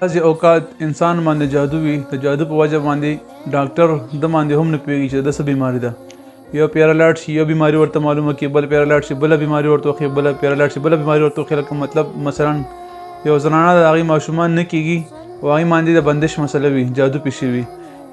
بعضې اوقات انسان باندې جادو وي، د جادو په وجه باندې ډاکټر د باندې هم نه پوهېږي چې د څه بیماري ده. یو پیره لاړ شي، یو بیماري ورته معلومه کړي، بل پیره لاړ شي بله بیماري ورته وښیي، بله پیره لاړ شي بله بیماري ورته وښیي. لکه مطلب مثلا یو زنانه د هغې ماشومان نه کېږي او هغې باندې د بندش مسله وي، جادو پې شوي.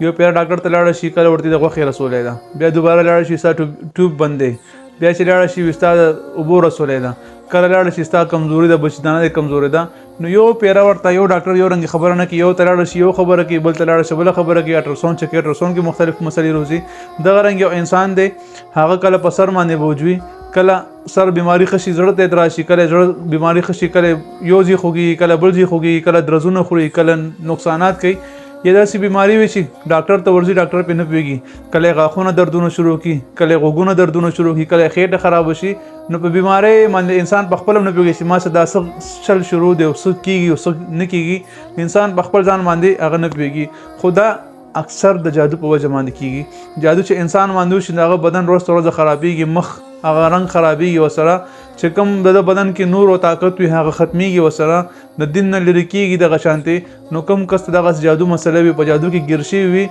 یو پیره ډاکټر ته لاړه شي، کله ورته د غوښې رسولی ده، بیا دوباره لاړه شي ستا ټوب بند دی، بیا چې لاړه شي ستا د اوبو رسولی ده، کله لاړه شي ستا کمزوري ده، بچدانه دی کمزوري ده. نو یو پیره ورته یو ډاکټر یو رنګ خبره نه کوي، یو ته لاړه شي یو خبره کوي، بل ته لاړه شي بله خبره کوي. الټراساونډ چې کوي الټراساونډ کې مختلف مسلې روځي. دغه رنګ یو انسان دی، هغه کله په سر باندې بوج وي، کله سر بیماری ښه شي زړه ته اعتراض شي، کله زړه بیماری ښه شي، کله یو ځای خوږي، کله بل ځای خوږي، کله درزونه خوري، کله نقصانات کوي. یا داسې بیماری وي چې ډاکټر ته ورځي ډاکټر پې نه پوهېږي، کله یې غاښونه دردونه شروع کړي، کله یې غوږونه دردونه شروع کړي، کله یې خېټه خرابه شي. نو په بیمارۍ باندې انسان په خپله هم نه پوهېږي چې ما څه دا څه چل شروع دی او څه کېږي او څه نه کېږي. انسان په خپل ځان باندې هغه نه پوهېږي. خو دا اکثر د جادو په وجه باندې کېږي. جادو چې انسان باندې وشي د هغه بدن ورځ تر ورځه خرابېږي، مخ هغه رنګ خرابېږي ورسره، چې کوم د بدن کې نور او طاقت وي هغه ختمیږي ورسره، د دین نه لرې کېږي دغه شانتې. نو کوم کس ته دغسې جادو مسله وي، په جادو کې ګیر شوي وي،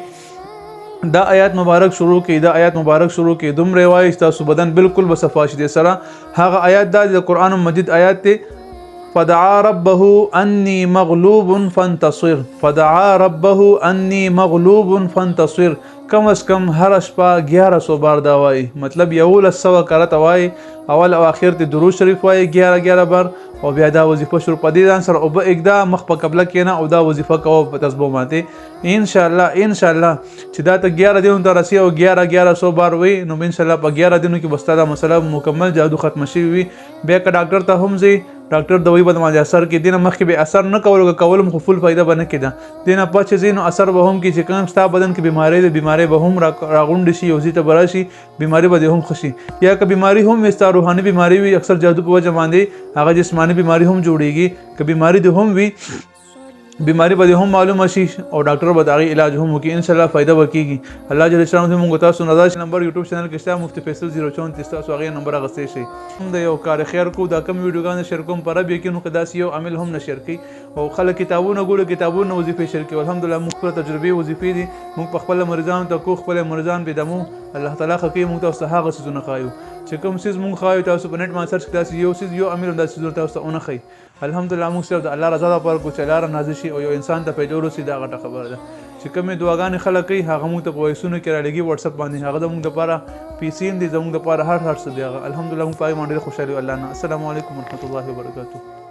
دا آیات مبارک شروع کړي، دا آیات مبارک شروع کړي، دومره وایي چې تاسو بدن بالکل به صفا شي. دې سره هغه آیات دا د قرآن مجید آیات دی، فدعا ربه انی مغلوب فانتصر، فدعا ربه انی مغلوب فانتصر. کم از کم هر شپه 1100 بار دا وایي، مطلب 1100 کرته وایي، اول او آخر ته درود شریف وایي 11 بار، او بیا دا وظیفه شروع په دې ځان سره او به اګدا مخ په قبله کېنه او دا وظیفه کوه په تسبیح باندې. انشاءالله چې دا ته 11 دینو ته رسي او 1100 بار وي، نو انشاءالله په 11 دینو کې بستا دا مسله مکمل جادو ختم شي وي. بیا که ډاکټر ته هم ځي، ډاکټر د وی بد باندې اثر کې دینه مخکې به اثر نه کولم خو فل فایده به نه کېده، دینه پچ ځینو اثر به هم کې چې کوم ستا بدن کې بیماری ده، بیماری به هم راغونډ شي او زی ته براشي، بیماری به هم خشي. یا که بیماری هم وستا روحاني بیماری وي، اکثر جادو په وجه باندې هغه جسمانی بیماری هم جوړیږي. که بیماری ده هم وي، بیماری به هم معلومه شي او ډاکټر به د هغې علاج هم وکړي، انشاءالله فایده به کېږي. الله جل شانه موږ تاسو نه دا نمبر یوټیوب چینل کې شته، مفتی فیصل 034، تاسو هغې نمبر اخیستی شئ. د یو کار خیر کو دا کم ویډیوګانې شیر کوم، په رب یقین که داسې یو عمل هم نه شیر کوي او خلک کتابونه ګوري، کتابونه وظیفې شیر کوي. الحمدلله موږ خپله تجربې وظیفې دي، موږ په خپله مریضانو ته کو، خپل مریضان بېدمو. الله تعالی ښه کوي، موږ تاسو ته هغه څیزونه ښایو چې کوم څیز موږ ښایو تاسو په نټ باندې سرچ کړئ، داسې یو څیز یو عمل هم داسې څیزونه تاسو ته ونه ښایي. الحمدلله موږ صرف د الله رضا لپاره کوو چې الله را نازل شي او یو انسان ته پیدا ورسي، دا غټه خبره ده. چې کومې دعاګانې خلک کوي هغه موږ ته په وایسونو کې رالېږي وټساپ باندې، هغه زموږ دپاره پیسې هم دي، زموږ دپاره هر څه دی. هغه الحمدلله موږ په هغې باندې ډېر خوشحال یو الله نه. السلام علیکم ورحمة الله وبرکاتو.